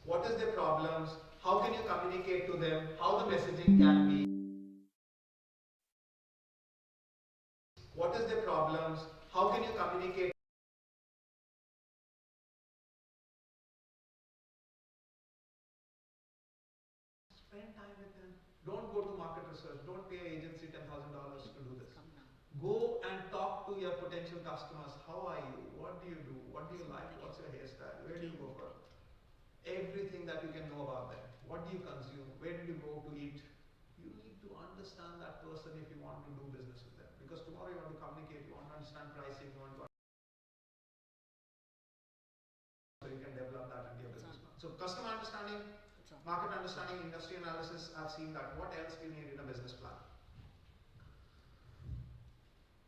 What is their problems, how can you communicate to them, how the messaging can be, what is their problems, how can you communicate potential customers, how are you? What do you do? What do you like? What's your hairstyle? Where do you go for? Everything that you can know about them. What do you consume? Where do you go to eat? You need to understand that person if you want to do business with them. Because tomorrow you want to communicate, you want to understand pricing, you want to so you can develop that into your business plan. So customer understanding, market understanding, industry analysis, I've seen that. What else do you need in a business plan?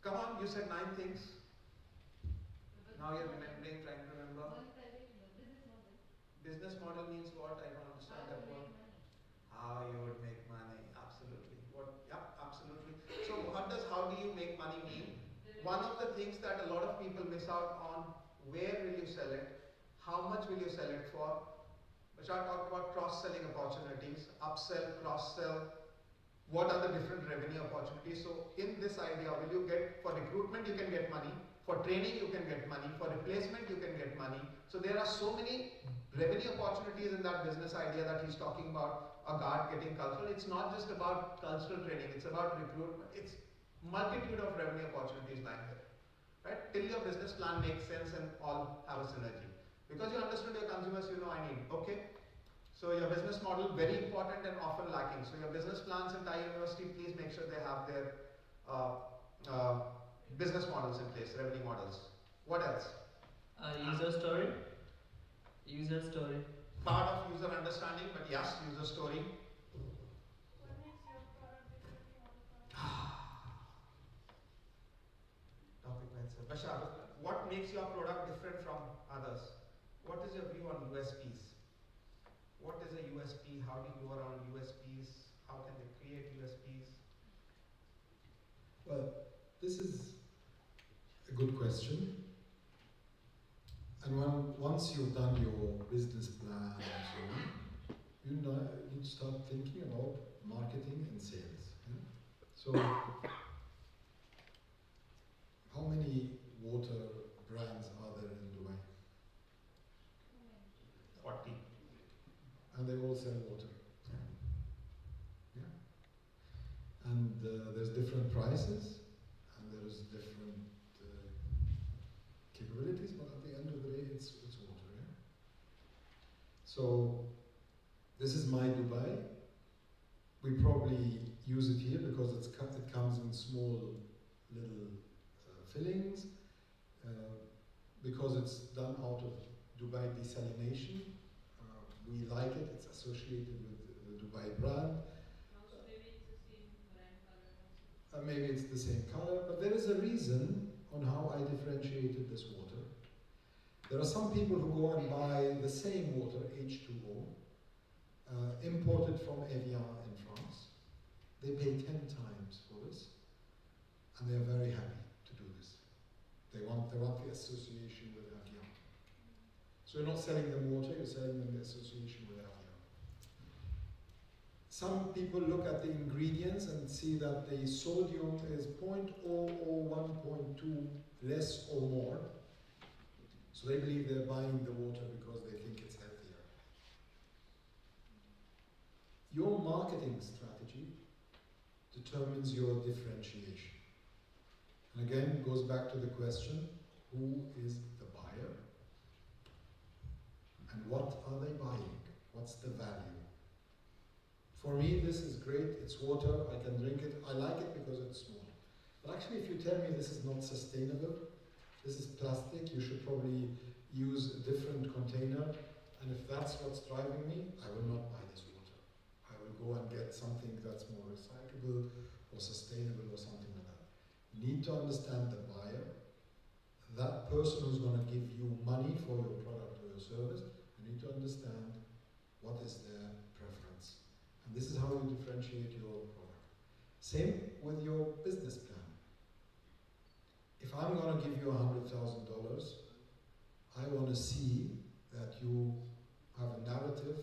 Come on, you said 9 things. Now you're remembering, trying to remember. Business model means what? I don't understand that word. How you would make money, absolutely. What? Yep, absolutely. So what does how do you make money mean? One of the things that a lot of people miss out on, where will you sell it? How much will you sell it for? Bashar talked about cross-selling opportunities, upsell, cross-sell. What are the different revenue opportunities? So in this idea, will you get, for recruitment you can get money, for training you can get money, for replacement you can get money. So there are so many revenue opportunities in that business idea that he's talking about, a guard getting cultural. It's not just about cultural training, it's about recruitment. It's multitude of revenue opportunities lying there. Right? Till your business plan makes sense and all have a synergy. Because you understood your consumers, you know I need. Okay? So your business model, very important and often lacking. So your business plans in TiE University, please make sure they have their business models in place, revenue models. What else? User story. User story. Part of user understanding, but yes, user story. What makes your product different from other products? Topic answer. Bashar, what makes your product different from others? What is your view on USPs? What is a USP? How do you go around USPs? How can they create USPs? Well, this is a good question. And once you've done your business plan and so on, you need to start thinking about marketing and sales. Yeah? So, how many water brands are there in Dubai? 40. And they all sell water. Yeah. And there's different prices, and there's different capabilities, but at the end of the day, it's water. Yeah? So this is my Dubai. We probably use it here because it comes in small little fillings. Because it's done out of Dubai desalination. We like it, it's associated with the Dubai brand. Also, maybe it's the same brand color also. Maybe it's the same color, but there is a reason on how I differentiated this water. There are some people who go and buy the same water, H2O, imported from Evian in France. They pay 10 times for this, and they are very happy to do this. They want the association with Evian. So you're not selling them water, you're selling them the association with Evian. Some people look at the ingredients and see that the sodium is 0.001.2 less or more. So they believe they're buying the water because they think it's healthier. Your marketing strategy determines your differentiation. And again, it goes back to the question, who is the buyer? And what are they buying? What's the value? For me, this is great. It's water. I can drink it. I like it because it's small. But actually, if you tell me this is not sustainable, this is plastic, you should probably use a different container. And if that's what's driving me, I will not buy this water. I will go and get something that's more recyclable or sustainable or something like that. You need to understand the buyer, that person who's going to give you money for your product or your service. You need to understand what is their preference. And this is how you differentiate your product. Same with your business plan. If I'm going to give you $100,000, I want to see that you have a narrative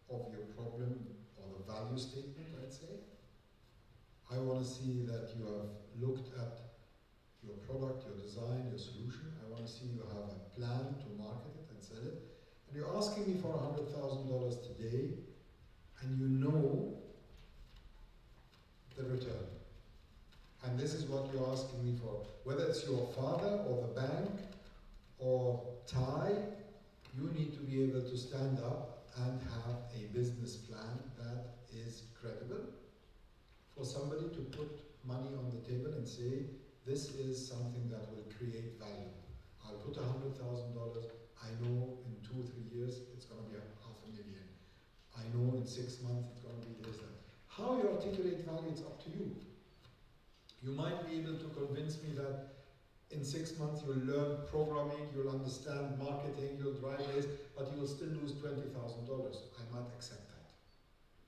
of your problem or the value statement, let's say. I want to see that you have looked at your product, your design, your solution. I want to see you have a plan to market it and sell it. And you're asking me for $100,000 today, and you know the return. And this is what you're asking me for. Whether it's your father or the bank or TiE, you need to be able to stand up and have a business plan that is credible for somebody to put money on the table and say, this is something that will create value. I'll put $100,000. I know in 2 or 3 years it's going to be $500,000. I know in 6 months it's going to be this. That. How you articulate value, it's up to you. You might be able to convince me that in 6 months you'll learn programming, you'll understand marketing, you'll drive this, but you will still lose $20,000. I might accept that.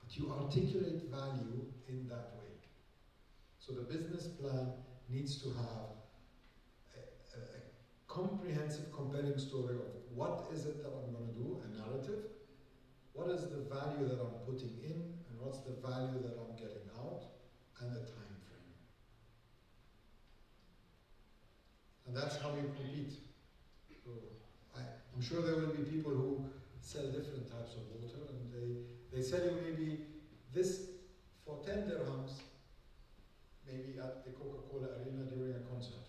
But you articulate value in that way. So the business plan needs to have a comprehensive, compelling story of what is it that I'm going to do, a narrative, what is the value that I'm putting in, and what's the value that I'm getting out, and the time frame. And that's how you compete. So I'm sure there will be people who sell different types of water, and they sell you maybe this for 10 dirhams, maybe at the Coca-Cola Arena during a concert.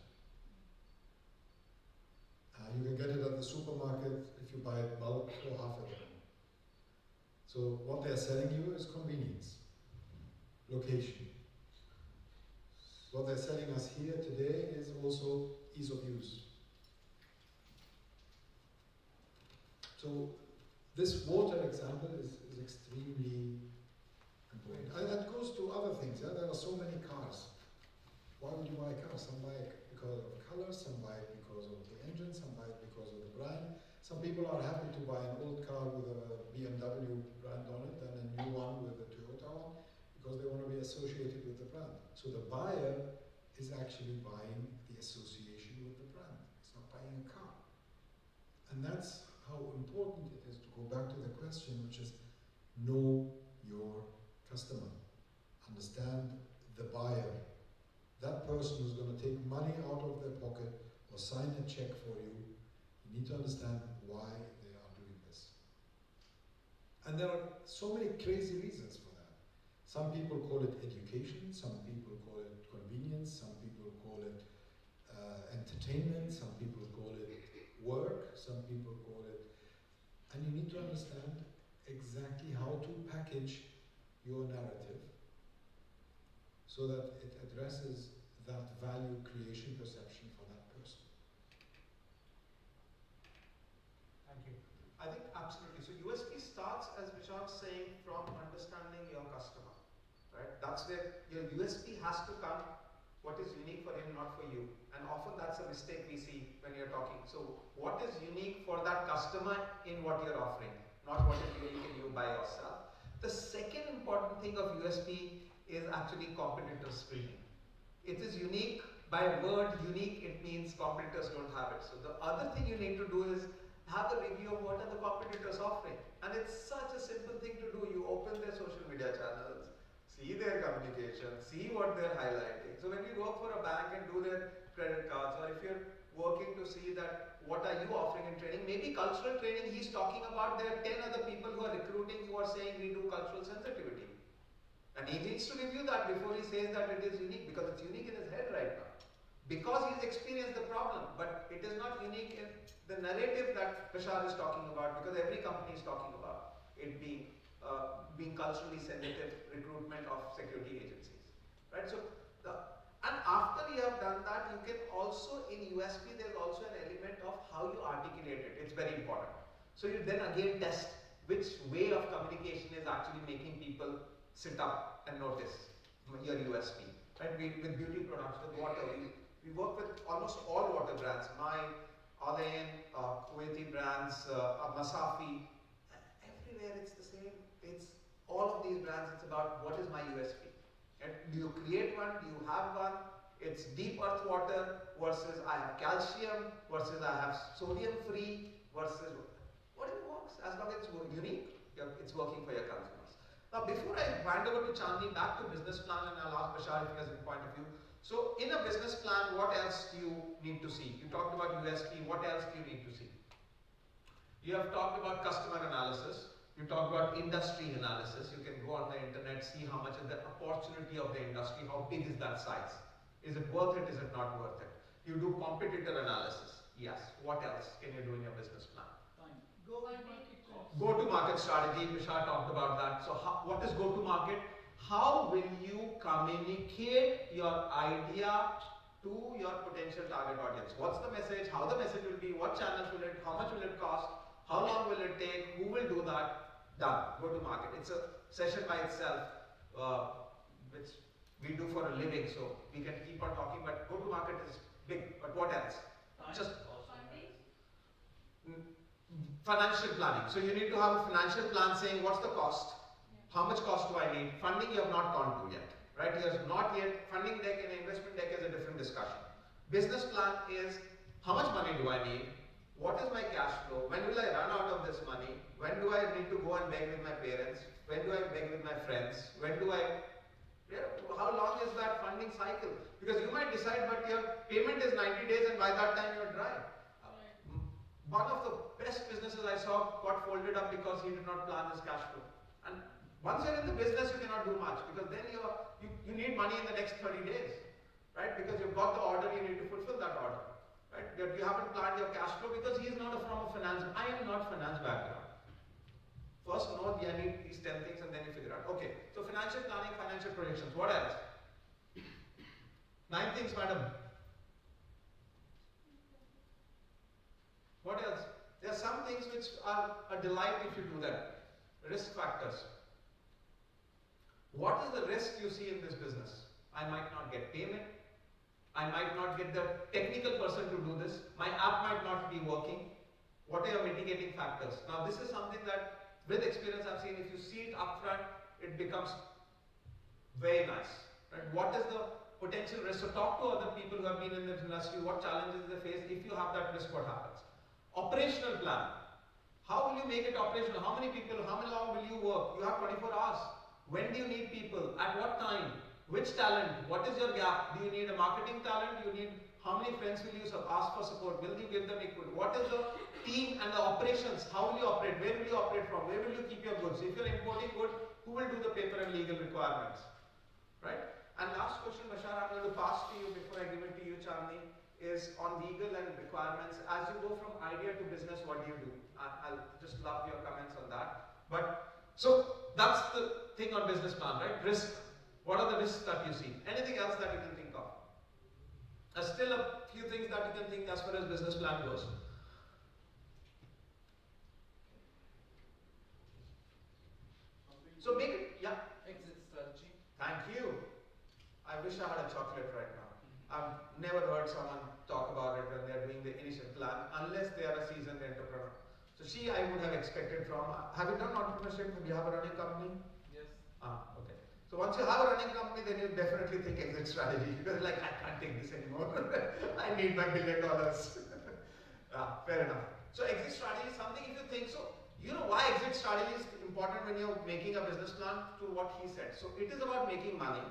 You can get it at the supermarket if you buy it bulk for half a dirham. So what they're selling you is convenience, location. What they're selling us here today is also ease of use. So this water example is extremely important. And that goes to other things. Yeah? There are so many cars. Why would you buy a car? Some buy it because of the color, some buy it because of the engine, some buy it because of the brand. Some people are happy to buy an old car with a BMW brand on it than a new one with a Toyota one because they want to be associated with the brand. So the buyer is actually buying the association with the brand. It's not buying a car. And that's how important it is to go back to the question, which is know your customer. Understand the buyer. That person who's going to take money out of their pocket or sign a check for you, you need to understand why they are doing this. And there are so many crazy reasons for that. Some people call it education, some people call it convenience, some people call it entertainment, some people call it work, some people call it... And you need to understand exactly how to package your narrative so that it addresses that value creation perception for that person. Thank you. I think absolutely. So USP starts, as Vishal was saying, from understanding your customer, right? That's where your USP has to come, what is unique for him, not for you. And often that's a mistake we see when you're talking. So what is unique for that customer in what you're offering, not what is unique in you by yourself. The second important thing of USP is actually competitor screening. It is unique. By a word unique, it means competitors don't have it. So the other thing you need to do is have a review of what are the competitors offering. And it's such a simple thing to do. You open their social media channels, see their communication, see what they're highlighting. So when we work for a bank and do their credit cards, or if you're working to see that what are you offering in training, maybe cultural training he's talking about, there are 10 other people who are recruiting who are saying we do cultural sensitivity. And he needs to review that before he says that it is unique, because it's unique in his head right now. Because he's experienced the problem, but it is not unique in the narrative that Bashar is talking about, because every company is talking about it being culturally sensitive recruitment of security agencies, right? So, and after you have done that, you can also, in USP, there's also an element of how you articulate it. It's very important. So you then again test which way of communication is actually making people sit up and notice your USP, right? With beauty products, with water, we work with almost all water brands, Mine, Alain, Kuwaiti brands, Masafi, everywhere it's the same. It's all of these brands, it's about what is my USP. And do you create one? Do you have one? It's deep earth water versus I have calcium versus I have sodium free versus whatever works, as long as it's unique, it's working for your consumers. Now, before I hand over to Chandni, back to business plan, and I'll ask Bashar if he has a point of view. So, in a business plan, what else do you need to see? You talked about USP, what else do you need to see? You have talked about customer analysis. You talked about industry analysis. You can go on the internet, see how much is the opportunity of the industry, how big is that size. Is it worth it? Is it not worth it? You do competitor analysis. Yes. What else can you do in your business plan? Go-to-market strategy. Vishal talked about that. So what is go-to-market? How will you communicate your idea to your potential target audience? What's the message? How the message will be? What channels will it? How much will it cost? How long will it take? Who will do that? Done. Go-to-market. It's a session by itself, which we do for a living, so we can keep on talking, but go-to-market is big. But what else? Just financial planning. So you need to have a financial plan saying what's the cost, how much cost do I need. Funding you have not gone to yet, right? You have not yet. Funding deck and investment deck is a different discussion. Business plan is how much money do I need, what is my cash flow, when will I run out of this money, when do I need to go and beg with my parents, when do I beg with my friends, when do I, how long is that funding cycle? Because you might decide but your payment is 90 days and by that time you're dry. One of the best businesses I saw got folded up because he did not plan his cash flow. And once you're in the business, you cannot do much because then you need money in the next 30 days, right? Because you've got the order, you need to fulfill that order, right? You haven't planned your cash flow because he is not from a finance. I am not finance background. First know I need these 10 things and then you figure out. Okay, so financial planning, financial projections. What else? 9 things, madam. What else? There are some things which are a delight if you do them. Risk factors. What is the risk you see in this business? I might not get payment. I might not get the technical person to do this. My app might not be working. What are your mitigating factors? Now this is something that with experience I've seen, if you see it upfront, it becomes very nice. Right? What is the potential risk? So talk to other people who have been in this industry, what challenges they face. If you have that risk, what happens? Operational plan. How will you make it operational? How many people, how long will you work? You have 24 hours. When do you need people? At what time? Which talent? What is your gap? Do you need a marketing talent? Do you need, how many friends will you ask for support? Will you give them equity? What is the team and the operations? How will you operate? Where will you operate from? Where will you keep your goods? If you're importing goods, who will do the paper and legal requirements? Right? And last question, Bashar, I'm going to pass to you before I give it to you, Chandni, is on legal and requirements. As you go from idea to business, what do you do? I'll just love your comments on that. But so that's the thing on business plan, right? Risk. What are the risks that you see? Anything else that you can think of? There's still a few things that you can think as far as business plan goes. So make it, yeah. Exit strategy. Thank you. I wish I had a chocolate right now. I've never heard someone talk about it when they're doing the initial plan, unless they are a seasoned entrepreneur. So I would have expected from, have you done entrepreneurship? Do you have a running company? Yes. Okay. So once you have a running company, then you definitely think exit strategy. Because like, I can't take this anymore. I need my $1 billion. Fair enough. So exit strategy is something if you think so. You know why exit strategy is important when you're making a business plan to what he said. So it is about making money.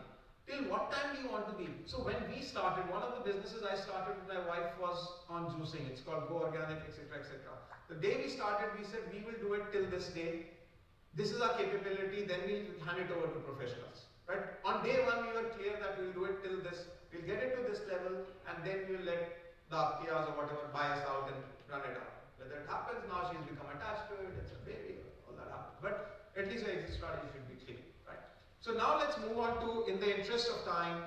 Till what time do you want to be? So when we started, one of the businesses I started with my wife was on juicing. It's called Go Organic, etc., etc. The day we started, we said we will do it till this day. This is our capability. Then we'll hand it over to professionals. Right? On day one, we were clear that we'll do it till this. We'll get it to this level, and then we'll let the PRs or whatever buy us out and run it out. Whether it happens now, she's become attached to it. It's a baby. All that happens. But at least the exit strategy should be clear. So now let's move on to, in the interest of time,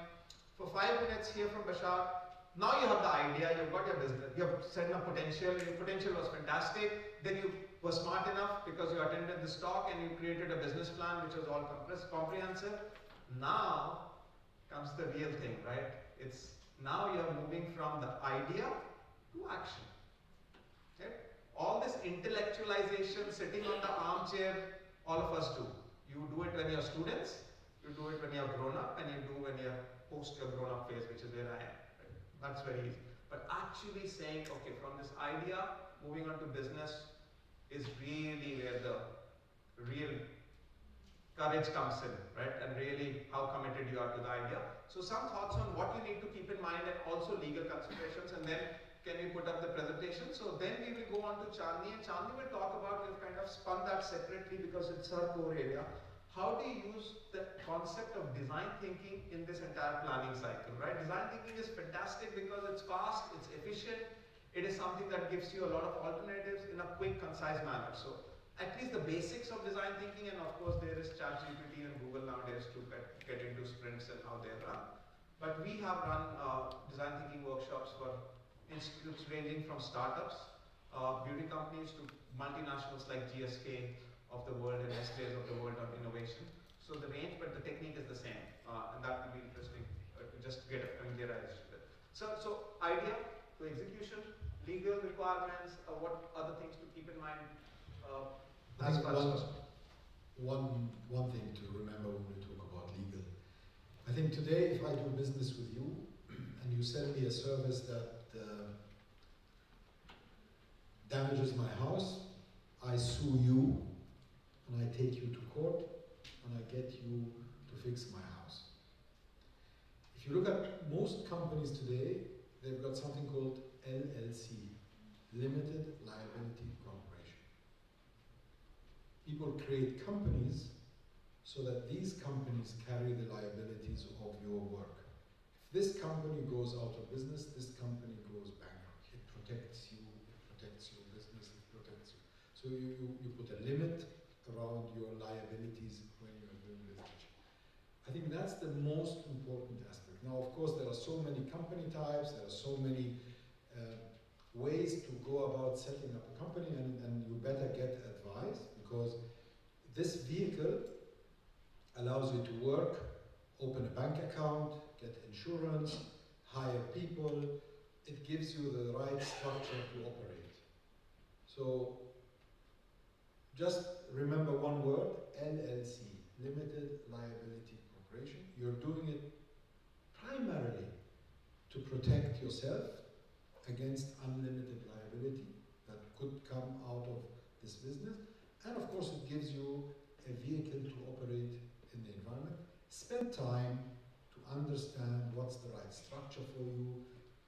for 5 minutes hear from Bashar. Now you have the idea, you've got your business, you've set up potential, your potential was fantastic, then you were smart enough because you attended this talk and you created a business plan which was all comprehensive. Now comes the real thing, right? It's now you're moving from the idea to action. Okay? All this intellectualization, sitting on the armchair, all of us do. You do it when you're students, you do it when you're grown up, and you do when you're post your grown up phase, which is where I am. Right? That's very easy. But actually saying, okay, from this idea, moving on to business is really where the real courage comes in, right? And really how committed you are to the idea. So some thoughts on what you need to keep in mind and also legal considerations, and then can we put up the presentation? So then we will go on to Chandni, and Chandni will talk about, we've kind of spun that separately because it's her core area. how do you use the concept of design thinking in this entire planning cycle, right? Design thinking is fantastic because it's fast, it's efficient, it is something that gives you a lot of alternatives in a quick, concise manner. So at least the basics of design thinking, and of course there is ChatGPT and Google nowadays to get into sprints and how they run. But we have run design thinking workshops for institutes ranging from startups, beauty companies to multinationals like GSK of the world and Nestle's of the world on innovation. So the range, but the technique is the same, and that will be interesting to just get familiarized with it. So idea to execution, legal requirements, what other things to keep in mind I as think far as one thing to remember when we talk about legal. I think today, if I do business with you and you sell me a service that damages my house, I sue you and I take you to court and I get you to fix my house. If you look at most companies today, they've got something called LLC, Limited Liability Corporation. People create companies so that these companies carry the liabilities of your work. If this company goes out of business, this company goes bankrupt. It protects you, it protects your business, it protects you. So you put a limit around your liabilities when you're doing research. I think that's the most important aspect. Now, of course, there are so many company types, there are so many ways to go about setting up a company, and you better get advice, because this vehicle allows you to work, open a bank account, get insurance, hire people. It gives you the right structure to operate. So just remember one word, LLC, Limited Liability Corporation. You're doing it primarily to protect yourself against unlimited liability that could come out of this business. And of course, it gives you a vehicle to operate in the environment. Spend time to understand what's the right structure for you,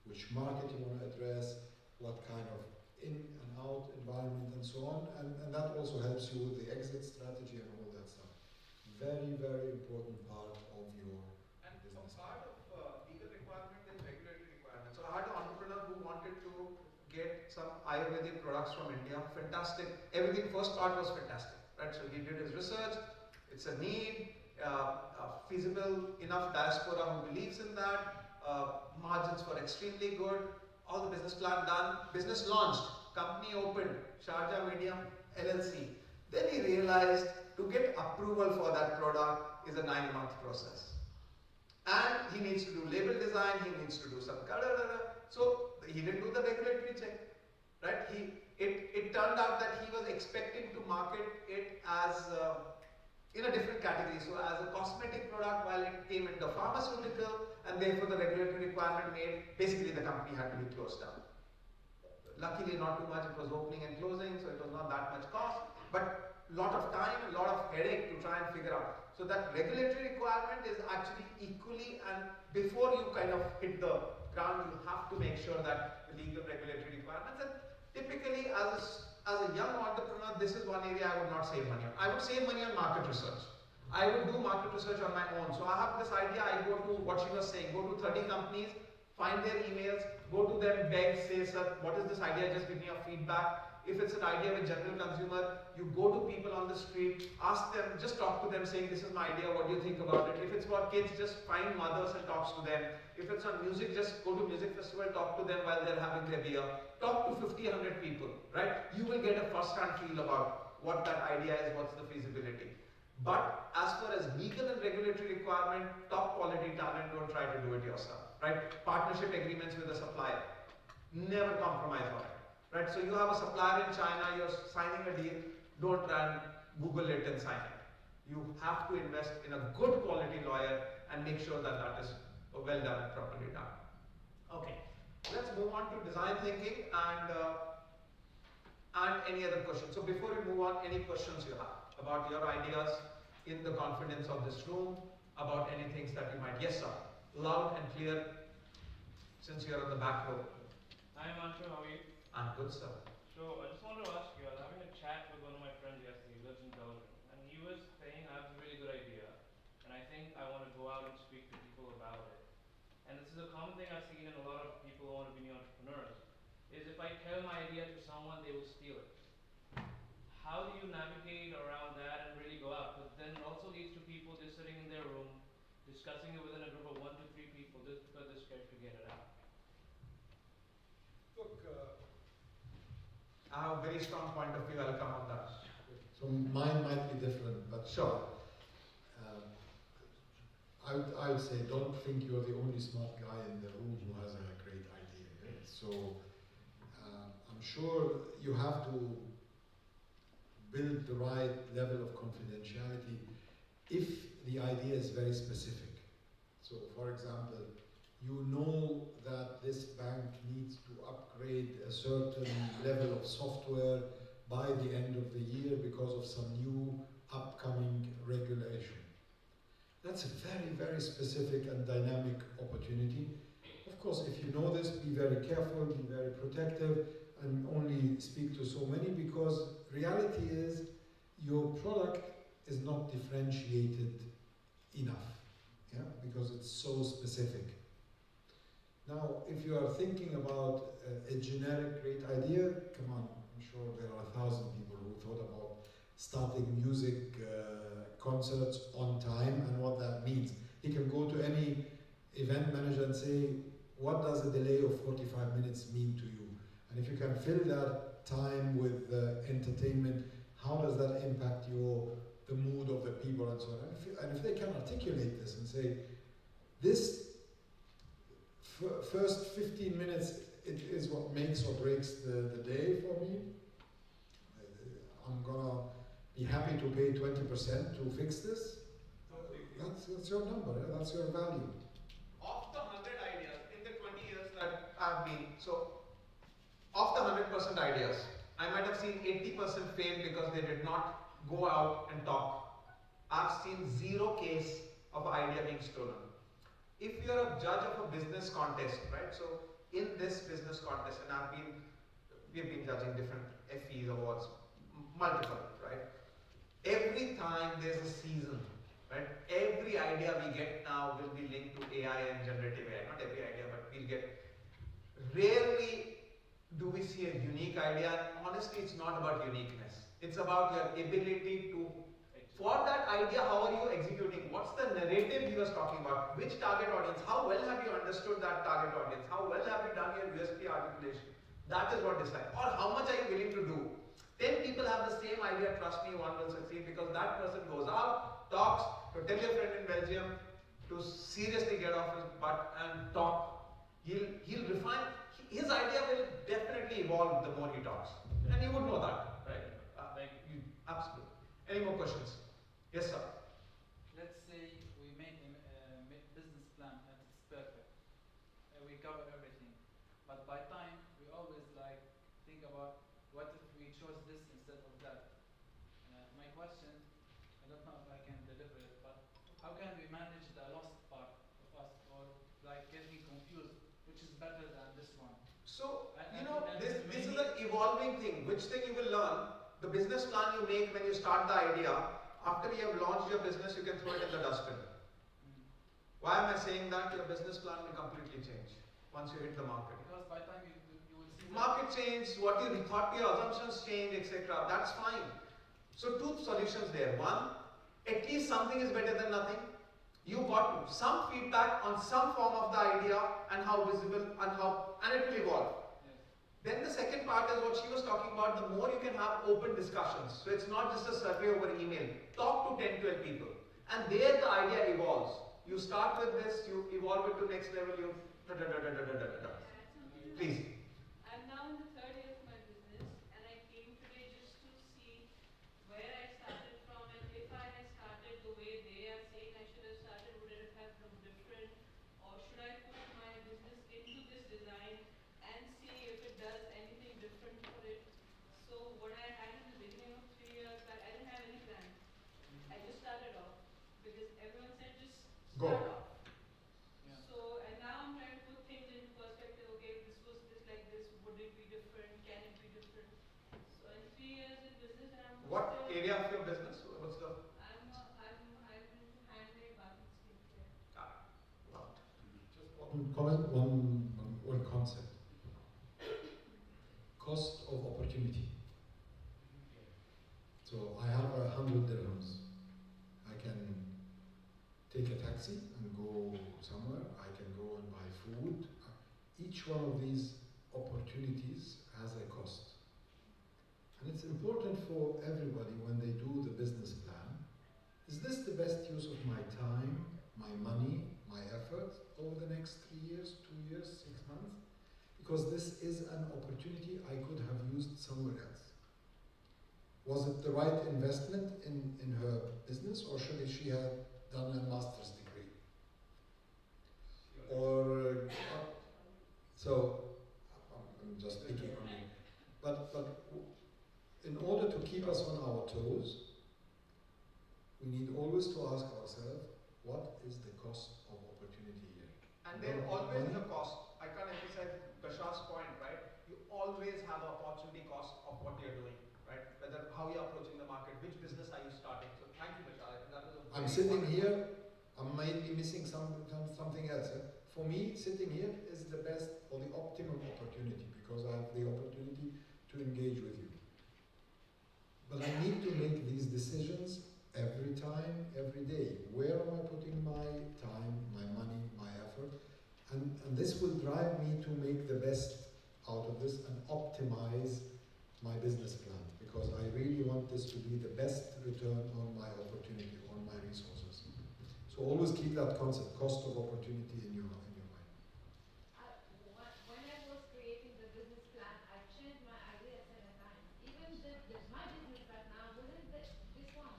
which market you want to address, what kind of in and out environment and so on. And that also helps you with the exit strategy and all that stuff. Very, very important part of your business. Part of legal requirement is regulatory requirement. So I had an entrepreneur who wanted to get some Ayurvedic products from India. Fantastic. Everything, first part was fantastic, right? So he did his research. It's a need, feasible enough diaspora who believes in that. Margins were extremely good. All the business plan done. Business launched. Company opened. Sharjah Medium LLC. Then he realized to get approval for that product is a 9-month process. And he needs to do label design, he needs to do some so he didn't do the regulatory check, right? It turned out that he was expecting to market it as in a different category, so as a cosmetic product, while it came into pharmaceutical, and therefore the regulatory requirement made basically the company had to be closed down. Luckily, not too much. It was opening and closing, so it was not that much cost, but lot of time, a lot of headache to try and figure out. So that regulatory requirement is actually equally, and before you kind of hit the ground, you have to make sure that the legal regulatory requirements. And typically, as a young entrepreneur, this is one area I would not save money on. I would save money on market research. I would do market research on my own. So I have this idea. I go to what she was saying. Go to 30 companies, find their emails, go to them, beg, say, sir, what is this idea? Just give me a feedback. If it's an idea with general consumer, you go to people on the street, ask them, just talk to them saying, this is my idea, what do you think about it? If it's for kids, just find mothers and talks to them. If it's on music, just go to music festival, talk to them while they're having their beer. Talk to 50, 100 people, right? You will get a first-hand feel about what that idea is, what's the feasibility. But as far as legal and regulatory requirement, top quality talent, don't try to do it yourself, right? Partnership agreements with a supplier, never compromise on it. Right, so you have a supplier in China, you're signing a deal, don't try and Google it and sign it. You have to invest in a good quality lawyer and make sure that that is well done and properly done. Okay, let's move on to design thinking and any other questions. So before we move on, any questions you have about your ideas in the confidence of this room, about any things that you might, yes sir, loud and clear, since you're on the back row. Hi Manchu, how are you? I'm good, sir. So I just wanted to ask you, I was having a chat with one of my friends yesterday, he lives in Belgium, and he was saying I have a really good I want to go out and speak to people about it. And this is a common thing I've seen in a lot of people who want to be new entrepreneurs. Is if I tell my idea to someone, they will steal it. How do you navigate around that and really go out? Because then it also leads to people just sitting in their room, discussing it within a group of 1 to 3 people just because they're scared to get it out. Look, I have a very strong point of view. I'll come on that. So mine might be different, but Sure. I would say don't think you're the only smart guy in the room who has a great idea. Yeah? So I'm sure you have to build the right level of confidentiality if the idea is very specific. So for example, you know that this bank needs to upgrade a certain level of software by the end of the year because of some new upcoming regulation. That's a very, very specific and dynamic opportunity. Of course, if you know this, be very careful, be very protective, and only speak to so many, because reality is your product is not differentiated enough, yeah, because it's so specific. Now, if you are thinking about a generic great idea, come on, I'm sure there are 1,000 people who thought about starting music concerts on time and what that means. He can go to any event manager and say, what does a delay of 45 minutes mean to you? And if you can fill that time with entertainment, how does that impact the mood of the people and so on? And if they can articulate this and say, this first 15 minutes, it is what makes or breaks the day for me. I'm gonna be happy to pay 20% to fix this. That's your number, yeah? That's your value. Of the 100 ideas in the 20 years that I've been, so of the 100% ideas, I might have seen 80% fail because they did not go out and talk. I've seen 0 case of idea being stolen. If you're a judge of a business contest, right? So in this business contest, and we've been judging different FEs awards, multiple, right? Every time there's a season, right? Every idea we get now will be linked to AI and generative AI. Not every idea, but we'll get. Rarely do we see a unique idea. And honestly, it's not about uniqueness. It's about your ability to. For that idea, how are you executing? What's the narrative you are talking about? Which target audience? How well have you understood that target audience? How well have you done your USP articulation? That is what decides. Or how much are you willing to do? 10 people have the same idea, trust me, one will succeed, because that person goes out, talks, to tell your friend in Belgium to seriously get off his butt and talk. He'll refine, his idea will definitely evolve the more he talks. And you would know that, right? Absolutely. Any more questions? Yes, sir. Let's say we make a business plan and it's perfect. We cover everything. But by time, we always think about what if we chose this instead of that. My question, I don't know if I can deliver it, but how can we manage the lost part of us, or getting confused, which is better than this one? So, this is an evolving thing. Which thing you will learn? The business plan you make when you start the idea, after you have launched your business, you can throw it in the dustbin. Why am I saying that? Your business plan will completely change once you hit the market. Because by the time you will see market change, what you thought your assumptions change, etc. That's fine. So 2 solutions there. One, at least something is better than nothing. You got some feedback on some form of the idea and how visible and it will evolve. Then the second part is what she was talking about, the more you can have open discussions. So it's not just a survey over email. Talk to 10, 12 people. And there the idea evolves. You start with this, you evolve it to next level, you Please. I'm now in the 3rd year of my business, and I came today just to see where I started from, and if I had started the way they are saying I should have started, would it have looked different, or should I put my business into this design and see if it does anything different for it. So what I had in the beginning of 3 years back, I didn't have any plan. I just started off because everyone said just start off. So and now I'm trying to put things into perspective. Okay, if this was this like this, would it be different? Can it be different? So in 3 years in business, and I'm What still, area of your business? What's the? I'm into handmade bathing skins. opportunity. So I have 100 dirhams. I can take a taxi and go somewhere. I can go and buy food. Each one of these opportunities has a cost. And it's important for everybody when they do the business plan. Is this the best use of my time, my money, my effort over the next 3 years, 2 years, 6 months? Because this is an opportunity I could have used somewhere else. Was it the right investment in her business, or should she have done a master's degree? Or, so, I'm just picking on you. But in order to keep us on our toes, we need always to ask ourselves, what is the cost of opportunity here? And there always is a cost. I can't emphasize Bashar's point, right? You always have an opportunity cost of what you're doing, right? Whether how you're approaching the market, which business are you starting. So thank you, Bashar. I think that was a I'm sitting here, I might be missing something else. For me, sitting here is the best or the optimum opportunity because I have the opportunity to engage with you. But I need to make these decisions every time, every day. Where am I putting my time, my money, my effort? And this will drive me to make the best out of this and optimize my business plan because I really want this to be the best return on my opportunity, on my resources. So always keep that concept, cost of opportunity in your mind. When I was creating the business plan, I changed my idea 7 times. Even my business right now wasn't this one.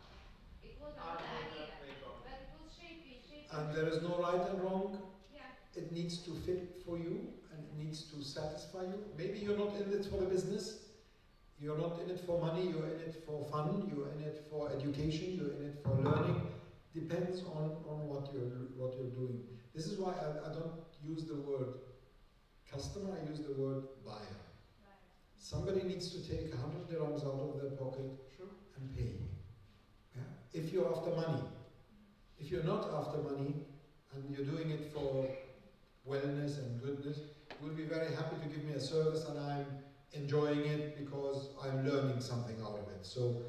It was another idea, but it was shaping. And there is no right and wrong. Yeah. It needs to fit for you and it needs to satisfy you. Maybe you're not in it for the business. You're not in it for money, you're in it for fun, you're in it for education, you're in it for learning. Depends on what you're doing. This is why I don't use the word customer, I use the word buyer. Somebody needs to take 100 dirhams out of their pocket and pay. Yeah? If you're after money. If you're not after money and you're doing it for wellness and goodness, you'll be very happy to give me a service and I'm enjoying it because I'm learning something out of it. So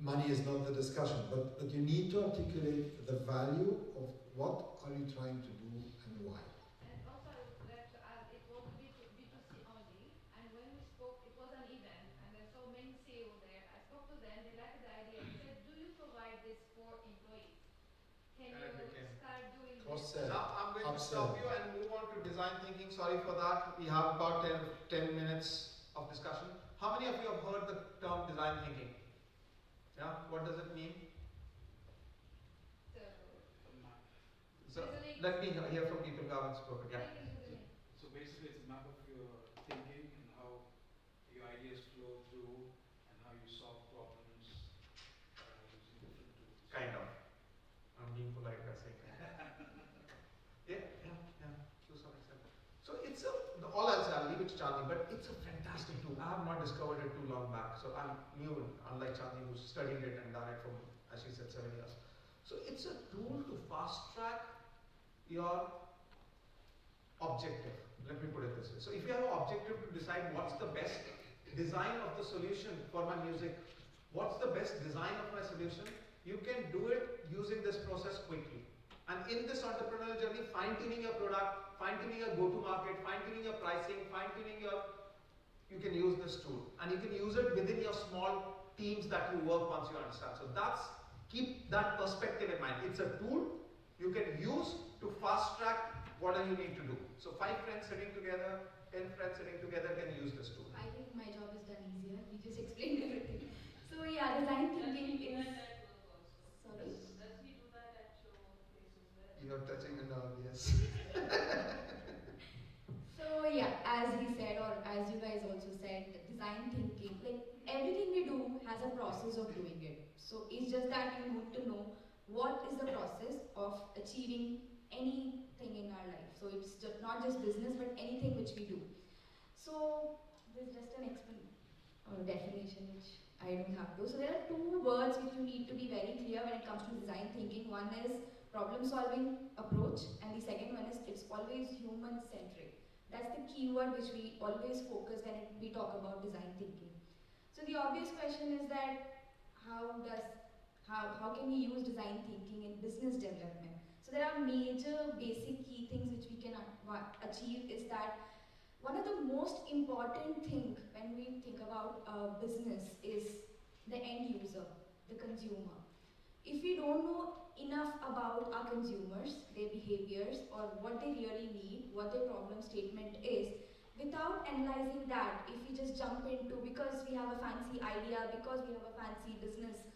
money is not the discussion, but you need to articulate the value of what are you trying to do and why. And also I would like to add, it was B2C only, and when we spoke, it was an event, and I saw many CEO there. I spoke to them, they liked the idea. They said, do you provide this for employees? Can you start doing Cross-sell. this? Now I'm going to Upsell. stop you and move on to design thinking. Sorry for that. We have about 10 minutes of discussion. How many of you have heard the term design thinking? Yeah, what does it mean? So let me hear from people who haven't spoken. Yeah. So basically, it's a map of your thinking and how your ideas flow through and how you solve problems using different tools. Kind of. I'm being polite by saying kind of. Yeah, to some extent. So it's all I'll say, I'll leave it to Chandni, but it's a fantastic tool. I have not discovered it too long back. So I'm new, unlike Chandni who's studied it and done it for, as she said, 7 years. So it's a tool to fast track your objective. Let me put it this way. So if you have an objective to decide what's the best design of the solution for my music, what's the best design of my solution, you can do it using this process quickly. And in this entrepreneurial journey, fine-tuning your product, fine-tuning your go-to-market, fine-tuning your pricing, fine-tuning your, you can use this tool. And you can use it within your small teams that you work once you understand. So keep that perspective in mind. It's a tool you can use to fast-track whatever you need to do. So 5 friends sitting together, 10 friends sitting together can use this tool. I think my job is done easier. We just explained everything. So yeah, design thinking is. Sorry. Does he do that at your place as well? You're touching a nerve, yes. So yeah, as he said, or as you guys also said, design thinking, like everything we do has a process of doing it. So it's just that you need to know what is the process of achieving anything in our life. So it's just not just business, but anything which we do. So there's just an definition which I don't have to. So there are 2 words which you need to be very clear when it comes to design thinking. One is problem solving approach, and the second one is it's always human centric. That's the keyword which we always focus when we talk about design thinking. So the obvious question is that how does how can we use design thinking in business development? So there are major basic key things which we can achieve is that one of the most important thing when we think about business is the end user, the consumer. If we don't know enough about our consumers, their behaviors, or what they really need, what their problem statement is, without analyzing that, if we just jump into because we have a fancy idea, because we have a fancy business,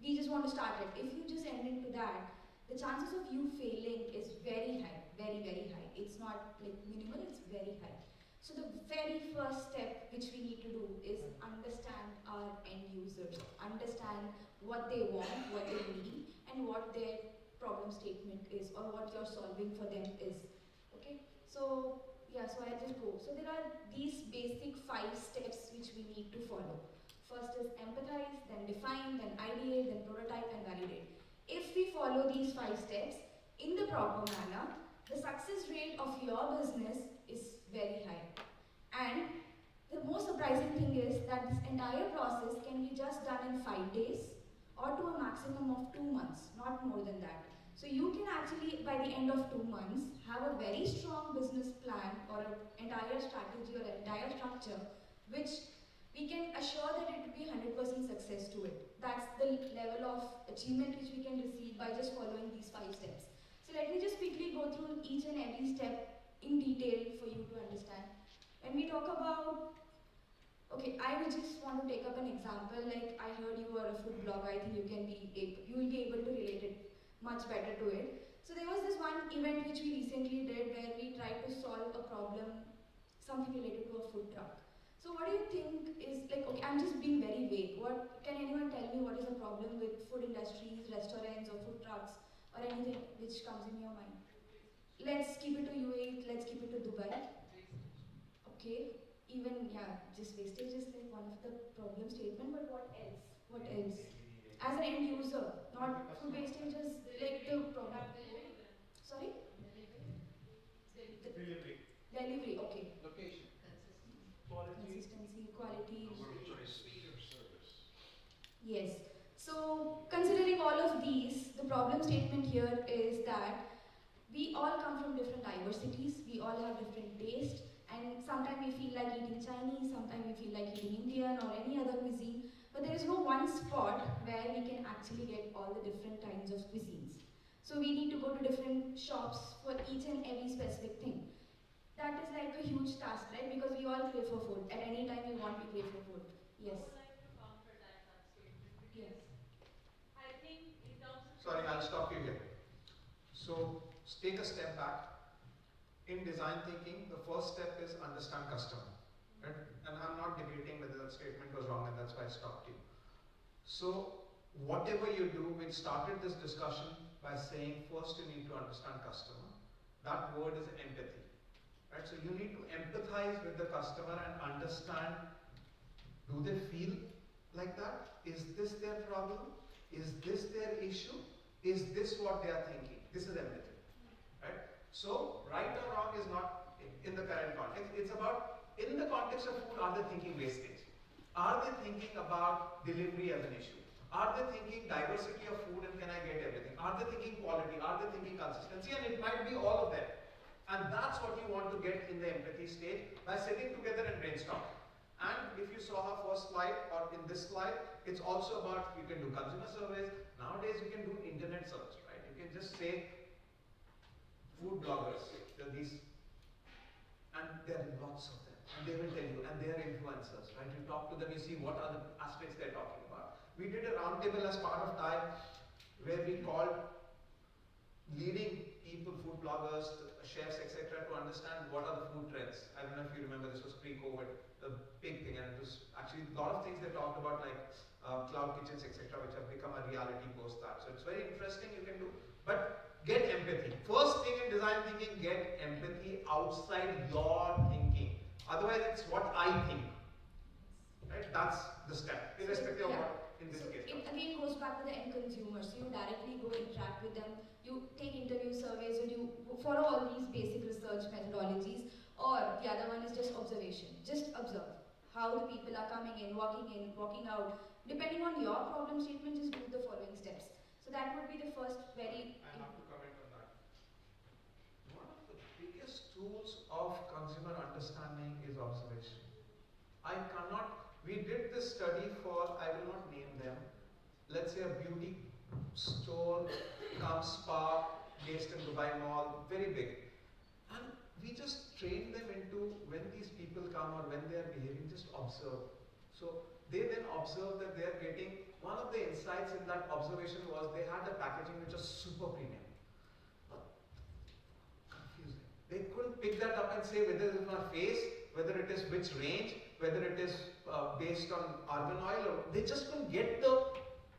we just want to start it. If you just end into that, the chances of you failing is very high, very, very high. It's not like minimal, it's very high. So the very first step which we need to do is understand our end users, understand what they want, what they need, and what their problem statement is, or what you're solving for them is. Okay? So yeah, so I'll just go. So there are these basic 5 steps which we need to follow. First is empathize, then define, then ideate, then prototype, and validate. If we follow these 5 steps in the proper manner, the success rate of your business is very high. And the most surprising thing is that this entire process can be just done in 5 days or to a maximum of 2 months, not more than that. So you can actually, by the end of 2 months, have a very strong business plan or an entire strategy or an entire structure which we can assure that it will be 100% success to it. That's the level of achievement which we can receive by just following these 5 steps. So let me just quickly go through each and every step in detail for you to understand. When we talk about, okay, I would just want to take up an example. Like I heard you are a food blogger. I think you will be able to relate it much better to it. So there was this one event which we recently did where we tried to solve a problem, something related to a food truck. So what do you think is like? Okay, I'm just being very vague. What can anyone tell me? What is the problem with food industries, restaurants, or food trucks, or anything which comes in your mind? Let's keep it to UAE. Let's keep it to Dubai. Okay, even yeah, just wastage is like one of the problem statement, but what else? What else? As an end user, not food wastage is like the problem. Sorry? Delivery. Delivery, okay. Location. Consistency, quality. Speed of service. Yes. So considering all of these, the problem statement here is that we all come from different diversities, we all have different tastes, and sometimes we feel like eating Chinese, sometimes we feel like eating Indian or any other cuisine, but there is no one spot where we can actually get all the different kinds of cuisines. So we need to go to different shops for each and every specific thing. That is like a huge task, right? Because we all crave for food. At any time we want, we crave for food. Yes. I would like to counter that statement because Yes. I think in terms of Sorry, I'll stop you here. So take a step back. In design thinking, the first step is understand customer. Right? And I'm not debating whether that statement was wrong and that's why I stopped you. So whatever you do, we started this discussion by saying first you need to understand customer. That word is empathy. Right? So you need to empathize with the customer and understand, do they feel like that? Is this their problem? Is this their issue? Is this what they are thinking? This is empathy. Right? So right or wrong is not in the current context. It's about, in the context of food, are they thinking wastage? Are they thinking about delivery as an issue? Are they thinking diversity of food and can I get everything? Are they thinking quality? Are they thinking consistency? And it might be all of them. And that's what you want to get in the empathy stage by sitting together and brainstorm. And if you saw her first slide or in this slide, it's also about you can do consumer surveys. Nowadays you can do internet search, right? You can just say food bloggers, these, and there are lots of them. And they will tell you, and they are influencers, right? You talk to them, you see what are the aspects they're talking about. We did a roundtable as part of TiE where we called leading people, food bloggers, chefs, etc., to understand what are the food trends. I don't know if you remember, this was pre-COVID, the big thing, and it was actually a lot of things they talked about, like cloud kitchens, etc., which have become a reality post that. So it's very interesting, you can do, but get empathy. First thing in design thinking, get empathy outside your thinking. Otherwise, it's what I think. Right? That's the step, irrespective of what in this case. It again goes back to the end consumer. So you directly go interact with them. You take interview surveys, or you follow all these basic research methodologies, or the other one is just observation. Just observe. how the people are coming in, walking out. Depending on your problem statement, just do the following steps. So that would be the first very. I have to comment on that. One of the biggest tools of consumer understanding is observation. I cannot, we did this study for, I will not name them, let's say a beauty store, cum spa, based in Dubai Mall, very big. And we just train them into when these people come or when they are behaving, just observe. So they then observe that they are getting, one of the insights in that observation was they had a packaging which was super premium. But confusing. They couldn't pick that up and say whether it is on face, whether it is which range, whether it is based on argan oil, or they just couldn't get the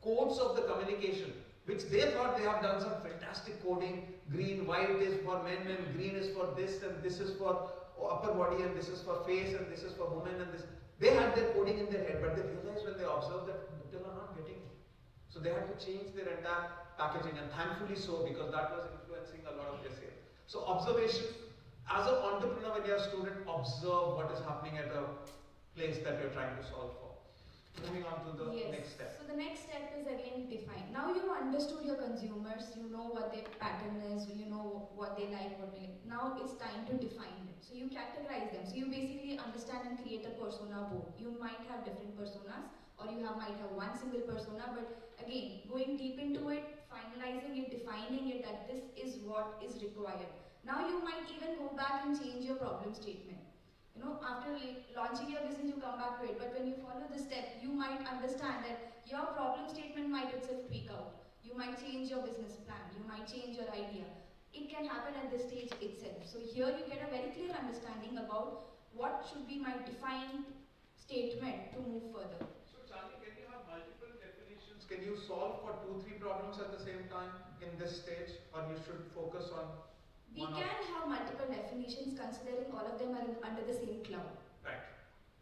codes of the communication, which they thought they have done some fantastic coding. Green, white is for men, and green is for this, and this is for upper body, and this is for face, and this is for women, and this. They had their coding in their head, but they realized when they observed that people are not getting it. So they had to change their entire packaging, and thankfully so, because that was influencing a lot of their sales. So observation, as an entrepreneur, when you're a student, observe what is happening at a place that you're trying to solve for. Moving on to the next step. So the next step is again define. Now you understood your consumers, you know what their pattern is, you know what they like, what they like. Now it's time to define it. So you categorize them. So you basically understand and create a persona board. You might have different personas, or you might have one single persona, but again, going deep into it, finalizing it, defining it, that this is what is required. Now you might even go back and change your problem statement. You know, after launching your business, you come back to it. But when you follow this step, you might understand that your problem statement might itself tweak out. You might change your business plan. You might change your idea. It can happen at this stage itself. So here you get a very clear understanding about what should be my defined statement to move further. So Charlie, can you have multiple definitions? Can you solve for 2-3 problems at the same time in this stage, or you should focus on? We can have multiple definitions considering all of them are under the same cloud. Right.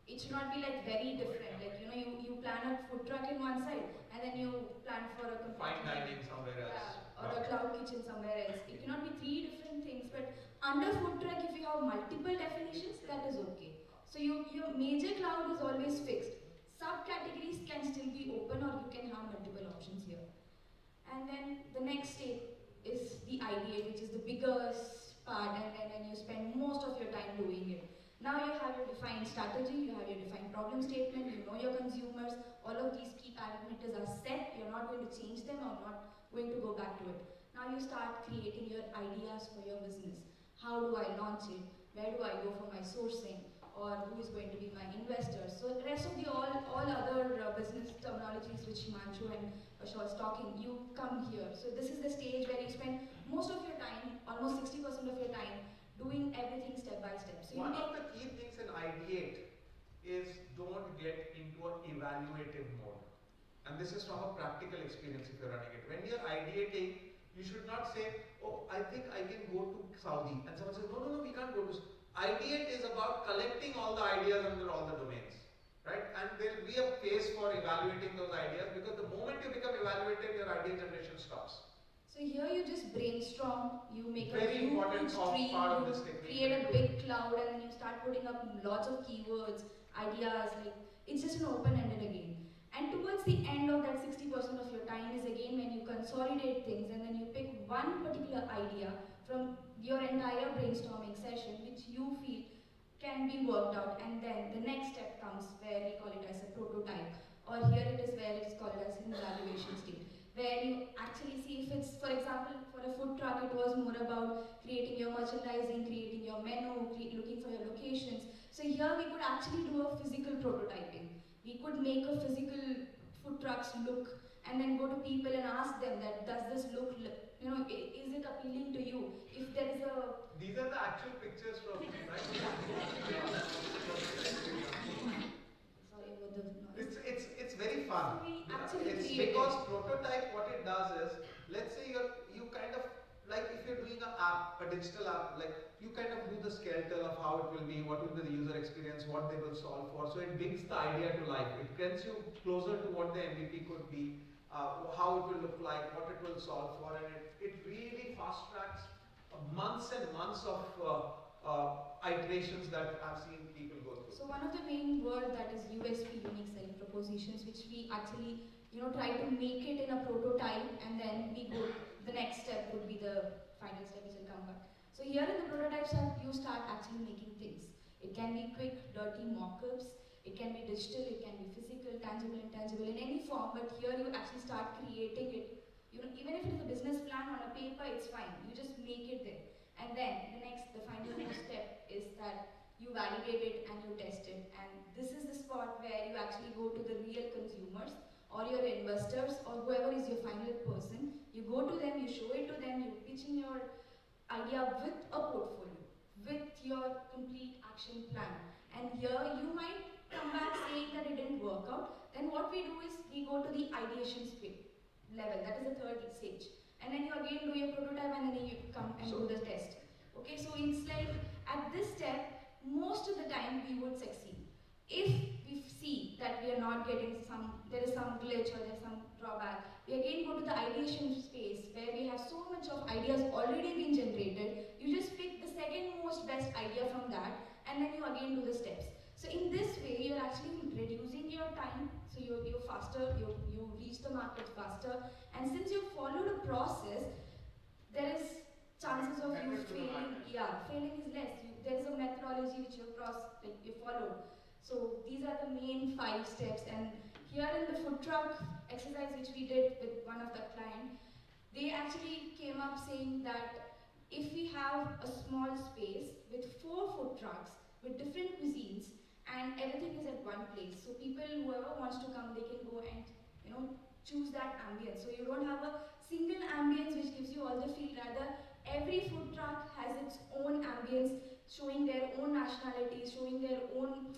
It should not be like very different. Like, you know, you plan a food truck in one side and then you plan for a fine dining somewhere else. Or a cloud kitchen somewhere else. It cannot be 3 different things, but under food truck, if you have multiple definitions, that is okay. So your major cloud is always fixed. Subcategories can still be open, or you can have multiple options here. And then the next step is the idea, which is the biggest part, and then when you spend most of your time doing it. Now you have your defined strategy, you have your defined problem statement, you know your consumers, all of these key parameters are set, you're not going to change them or not going to go back to it. Now you start creating your ideas for your business. How do I launch it? Where do I go for my sourcing? Or who is going to be my investors? So the rest of the all other business terminologies which Himanshu and Ashok was talking, you come here. So this is the stage where you spend most of your time, almost 60% of your time, doing everything step by step. So one of the key things in ideate is don't get into an evaluative mode. And this is from a practical experience if you're running it. When you're ideating, you should not say, oh, I think I can go to Saudi. And someone says, no, we can't go to Saudi. Ideate is about collecting all the ideas under all the domains, right? And there will be a phase for evaluating those ideas, because the moment you become evaluative, your idea generation stops. So here you just brainstorm, you make Very a huge tree, part of this technique. create a big cloud, and then you start putting up lots of keywords, ideas, like it's just an open-ended again. And towards the end of that 60% of your time is again when you consolidate things, and then you pick one particular idea from your entire brainstorming session which you feel can be worked out, and then the next step comes where we call it as a prototype, or here it is where it's called as an evaluation stage, where you actually see if it's, for example, for a food truck, it was more about creating your merchandising, creating your menu, looking for your locations. So here we could actually do a physical prototyping. We could make a physical food trucks look, and then go to people and ask them that, does this look, you know, is it appealing to you? If there is a... These are the actual pictures from, right? Sorry about the noise. It's very fun. So we actually It's created. because prototype, what it does is, let's say you kind of, like if you're doing an app, a digital app, like you kind of do the skeleton of how it will be, what will be the user experience, what they will solve for. So it brings the idea to life. It gets you closer to what the MVP could be, how it will look like, what it will solve for, and it really fast tracks months and months of iterations that I've seen people go through. So one of the main word that is USP, unique selling propositions, which we actually try to make it in a prototype, and then we go. The next step would be the final step, which will come back. So here in the prototype step, you start actually making things. It can be quick, dirty mock-ups. It can be digital. It can be physical, tangible, intangible, in any form. But here you actually start creating it. Even if it is a business plan on a paper, it's fine. You just make it there. And then the final step is that you validate it and you test it. And this is the spot where you actually go to the real consumers or your investors or whoever is your final person. You go to them, you show it to them, you pitch in your idea with a portfolio, with your complete action plan. And here you might come back saying that it didn't work out. Then what we do is we go to the ideation level. That is the third stage. And then you again do your prototype and then you come and do the test. Okay, so it's like at this step, most of the time we would succeed. If we see that we are not getting there is some glitch or there's some drawback, we again go to the ideation space where we have so much of ideas already been generated. You just pick the second most best idea from that and then you again do the steps. So in this way, you're actually reducing your time, so you're faster, you reach the market faster, and since you followed a process, there is chances of you failing. Yeah, failing is less. There is a methodology which you follow. So these are the main 5 steps. And here in the food truck exercise which we did with one of the client, they actually came up saying that if we have a small space with 4 food trucks with different cuisines and everything is at one place, so people, whoever wants to come, they can go and choose that ambience. So you don't have a single ambience which gives you all the feel. Rather, every food truck has its own ambience, showing their own nationality, showing their own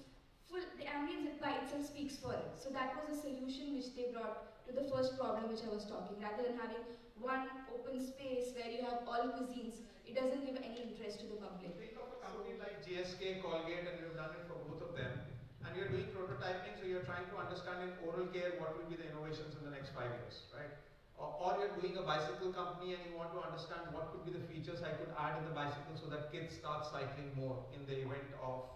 the ambience by itself speaks for it. So that was a solution which they brought to the first problem which I was talking. Rather than having one open space where you have all cuisines, it doesn't give any interest to the public. Think of a company like GSK, Colgate, and you've done it for both of them. And you're doing prototyping, so you're trying to understand in oral care what will be the innovations in the next 5 years, right? Or you're doing a bicycle company and you want to understand what could be the features I could add in the bicycle so that kids start cycling more in the event of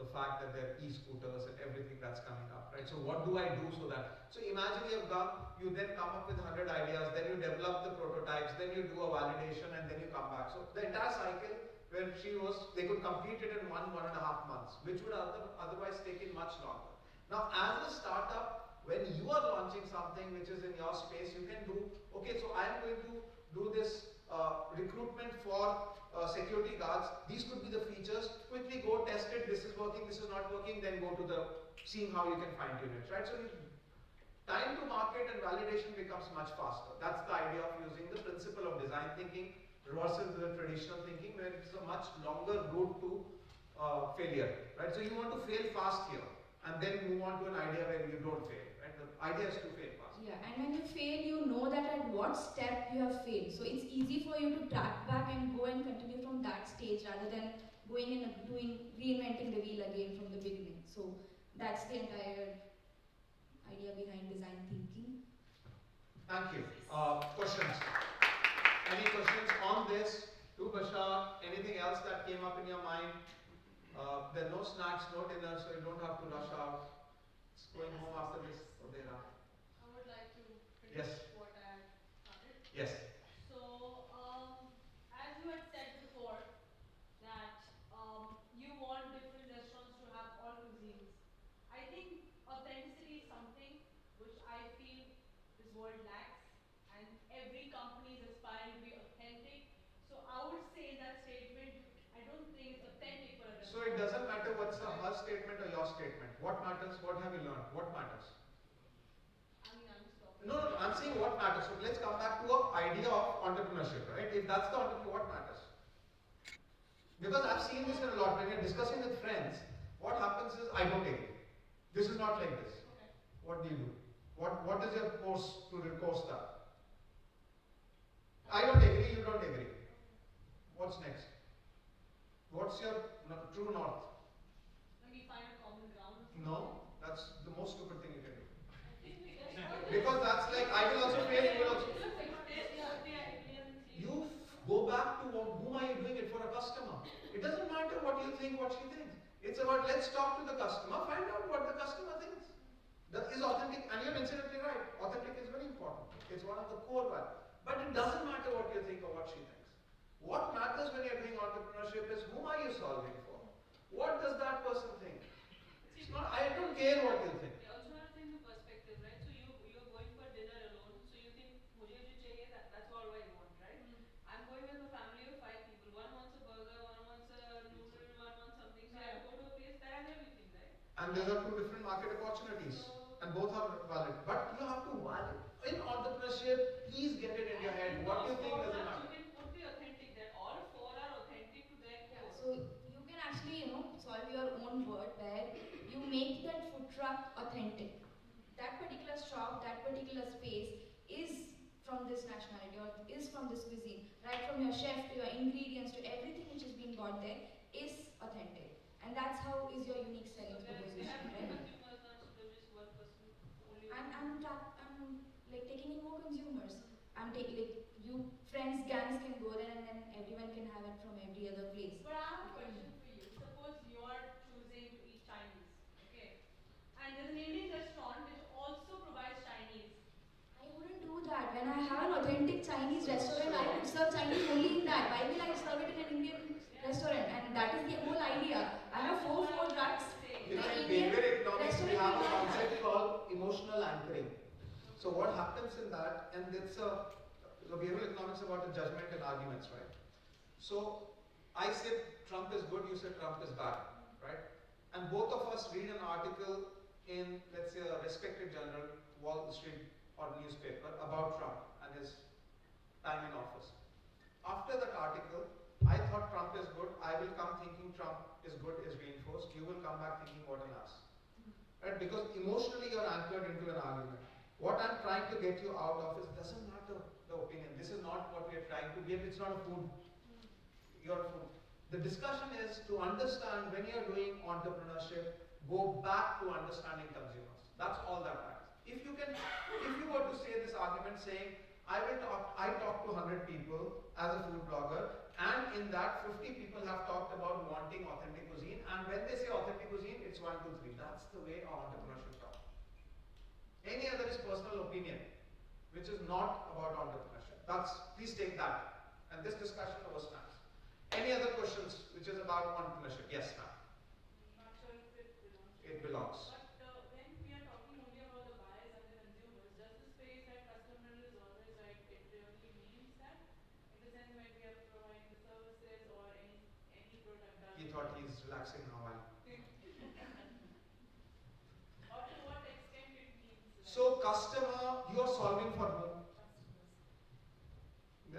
the fact that there are e-scooters and everything that's coming up, right? So what do I do so that, so imagine you then come up with 100 ideas, then you develop the prototypes, then you do a validation and then you come back. So the entire cycle where they could complete it in 1.5 months, which would otherwise take it much longer. Now as a startup, when you are launching something which is in your space, you can do, okay, so I'm going to do this recruitment for security guards. These could be the features. Quickly go test it. This is working, this is not working. Then go to seeing how you can fine tune it, right? So time to market and validation becomes much faster. That's the idea of using the principle of design thinking versus the traditional thinking, where it's a much longer route to failure, right? So you want to fail fast here, and then move on to an idea where you don't fail, right? The idea is to fail fast. Yeah, and when you fail, you know that at what step you have failed. So it's easy for you to track back and go and continue from that stage rather than going and reinventing the wheel again from the beginning. So that's the entire idea behind design thinking. Thank you. Questions? Any questions on this? To Bashar, anything else that came up in your mind? There are no snacks, no dinner, so you don't have to rush out. It's going home after this. I would like to finish Yes. what I had started. Yes. So, as you had said before, that you want different restaurants to have all cuisines. I think authenticity is something which I feel this world lacks, and every company is aspiring to be authentic. So I would say in that statement, I don't think it's authentic for a restaurant. So it doesn't matter what's her statement or your statement. What matters? What have you learned? What matters? I mean, I'm just talking. No, I'm saying what matters. So let's come back to an idea of entrepreneurship, right? If that's the entrepreneur, what matters? Because I've seen this a lot. When you're discussing with friends, what happens is, I don't agree. This is not like this. Okay. What do you do? What is your course to recourse that? I don't agree, you don't agree. What's next? What's your true north? Maybe find a common ground. No, that's the most stupid thing you can do. I think because Because that's like, I will also fail, you will also. Yeah. You go back to whom are you doing it for? A customer. It doesn't matter It's about let's talk to the customer, find out what the customer thinks. That is authentic, and you're incidentally right. Authentic is very important. It's one of the core values. But it doesn't matter what you think or what she thinks. What matters when you're doing entrepreneurship is whom are you solving for? What does that person think? It's not, I don't care what you think. You also have to think the perspective, right? So you're going for dinner alone, so you think mujhe jo chahiye, that's all I want, right? I'm going with a family of 5 people. One wants a burger, one wants a noodle, one wants something. So I go to a place that has everything, right? And these are two different market opportunities. And both are valid. But you have to valid. In entrepreneurship, please get it in your head. What you think doesn't matter. You can put the authentic there. All 4 are authentic to their core. So you can actually, solve your own word where you make that food truck authentic. That particular shop, that particular space is from this nationality or is from this cuisine. Right from your chef to your ingredients to everything which is being bought there is authentic. And that's how is your unique selling proposition, right? Consumers not so just one person only. I'm like taking in more consumers. I'm taking like you friends, gangs can go there and then everyone can have it from every other place. But I have a question for you. Suppose you are choosing to eat Chinese, okay? And there's an Indian restaurant which also provides Chinese. I wouldn't do that. When I have an authentic Chinese restaurant, I would serve Chinese only in that. Why will I serve it in an Indian restaurant? And that is the whole idea. I have four trucks. In behavior economics, we have a concept called emotional anchoring. So what happens in that, and it's the behavioral economics about the judgment and arguments, right? So I say Trump is good, you say Trump is bad, right? And both of us read an article in, let's say, a respected journal, Wall Street or newspaper about Trump and his time in office. After that article, I thought Trump is good. I will come thinking Trump is good, is reinforced. You will come back thinking what an ass, right? Because emotionally you're anchored into an argument. What I'm trying to get you out of is doesn't matter the opinion. This is not what we are trying to be. It's not a food. Your food. The discussion is to understand when you're doing entrepreneurship, go back to understanding consumers. That's all that matters. If you were to say this argument saying, I talk to 100 people as a food blogger, and in that 50 people have talked about wanting authentic cuisine, and when they say authentic cuisine, it's 1, 2, 3. That's the way our entrepreneurship talks. Any other is personal opinion, which is not about entrepreneurship. Please take that. And this discussion overstands. Any other questions which is about entrepreneurship? Yes, ma'am. Not sure if it belongs. It belongs. But when we are talking only about the buyers and the consumers, does this phrase that customer is always right, it really means that? In the sense when we are providing the services or any product does. He thought he's relaxing now. Or to what extent it means. So customer, you are solving for whom?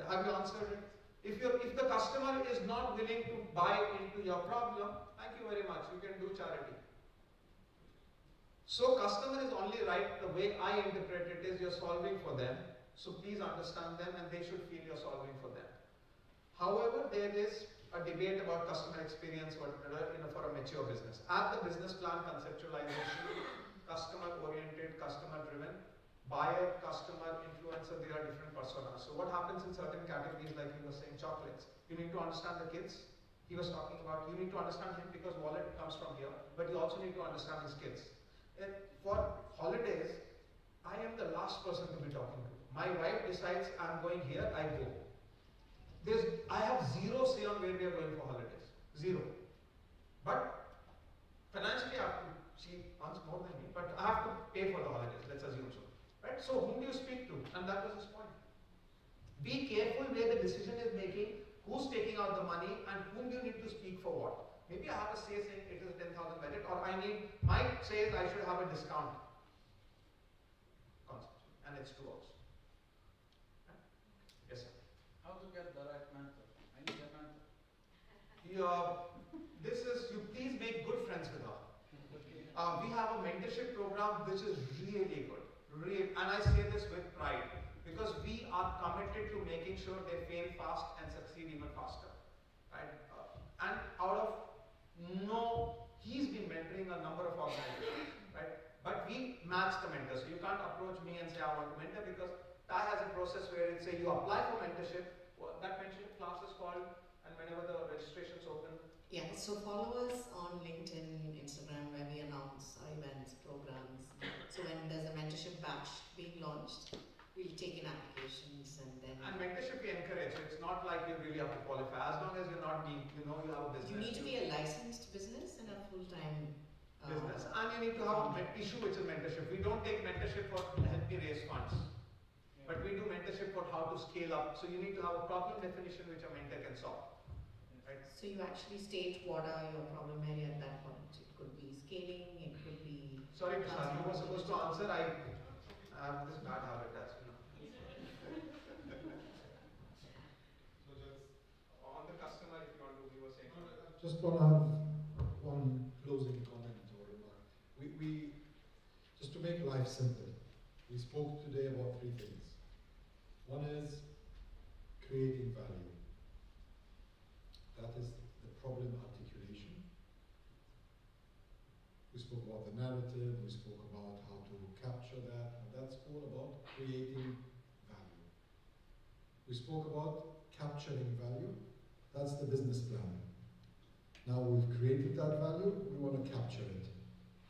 Have you answered it? If the customer is not willing to buy into your problem, thank you very much. You can do charity. So customer is only right the way I interpret it is you're solving for them. So please understand them and they should feel you're solving for them. However, there is a debate about customer experience for a mature business. At the business plan conceptualization, customer oriented, customer driven, buyer, customer, influencer, there are different personas. So what happens in certain categories, like he was saying, chocolates, you need to understand the kids. He was talking about, you need to understand him because wallet comes from here, but you also need to understand his kids. And for holidays, I am the last person to be talking to. My wife decides I'm going here, I go. I have zero say on where we are going for holidays. Zero. But financially, she earns more than me, but I have to pay for the holidays, let's assume so. Right? So whom do you speak to? And that was his point. Be careful where the decision is making, who's taking out the money, and whom do you need to speak for what. Maybe I have a say saying it is a 10,000 budget, or my says I should have a discount concept, and it's true also. Right? Yes, sir. How to get the right mentor? I need a mentor. You please make good friends with her. We have a mentorship program which is really good. And I say this with pride because we are committed to making sure they fail fast and succeed even faster. Right? And he's been mentoring a number of organizations. Right? But we match the mentors. So you can't approach me and say I want to mentor because TiE has a process where it says you apply for mentorship. That mentorship class is called, and whenever the registration is open, Yeah, so follow us on LinkedIn, Instagram, where we announce our events, programs. So when there's a mentorship batch being launched, we'll take in applications and then. And mentorship we encourage, so it's not like you really have to qualify. As long as you're not being, you know you have a business. You need to be a licensed business and a full-time business, and you need to have an issue which is mentorship. We don't take mentorship for help me raise funds. But we do mentorship for how to scale up. So you need to have a problem definition which a mentor can solve. Right? So you actually state what are your problem area at that point. It could be scaling, it could be. Sorry, Prasad, you were supposed to answer. I have this bad habit, that's So just on the customer, if you want to, we were saying. Just want to have one closing comment or remark. We just to make life simple, we spoke today about three things. One is creating value. That is the problem articulation. We spoke about the narrative, we spoke about how to capture that, and that's all about creating value. We spoke about capturing value. That's the business plan. Now we've created that value, we want to capture it.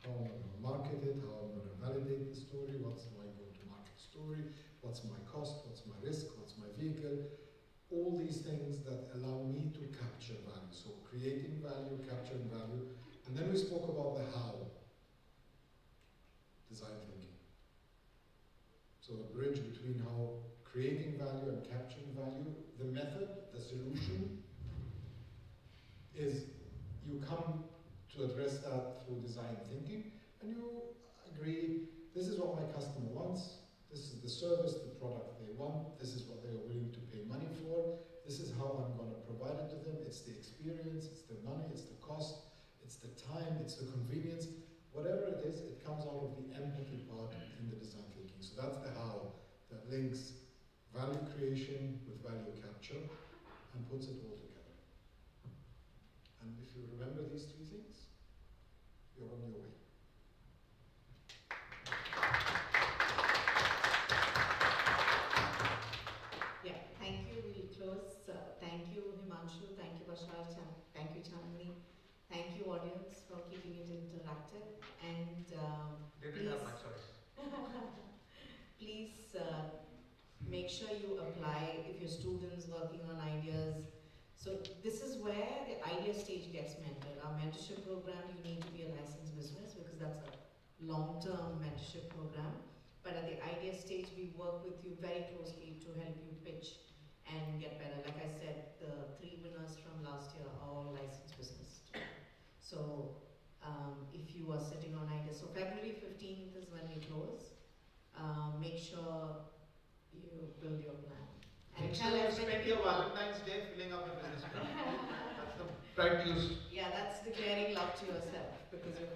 How am I going to market it? How am I going to validate the story? What's my go-to-market story? What's my cost? What's my risk? What's my vehicle? All these things that allow me to capture value. So creating value, capturing value. And then we spoke about the how. Design thinking. So the bridge between how creating value and capturing value, the method, the solution, is you come to address that through design thinking, and you agree, this is what my customer wants, this is the service, the product they want, this is what they are willing to pay money for, this is how I'm going to provide it to them, it's the experience, it's the money, it's the cost, it's the time, it's the convenience, whatever it is, it comes out of the empathy part in the design thinking. So that's the how that links value creation with value capture and puts it all together. And if you remember these three things, you're on your way. Yeah, thank you. We'll close. Thank you, Himanshu. Thank you, Bashar. Thank you, Chandni. Thank you, audience, for keeping it interactive. And they didn't have my choice. Please make sure you apply if your students working on ideas. So this is where the idea stage gets mentored. Our mentorship program, you need to be a licensed business because that's a long-term mentorship program. But at the idea stage, we work with you very closely to help you pitch and get better. Like I said, the 3 winners from last year are all licensed business. So if you are sitting on ideas, so February 15th is when we close. Make sure you build your plan. And Make sure you spend your Valentine's Day filling up your business plan. That's the right use. Yeah, that's declaring love to yourself because you're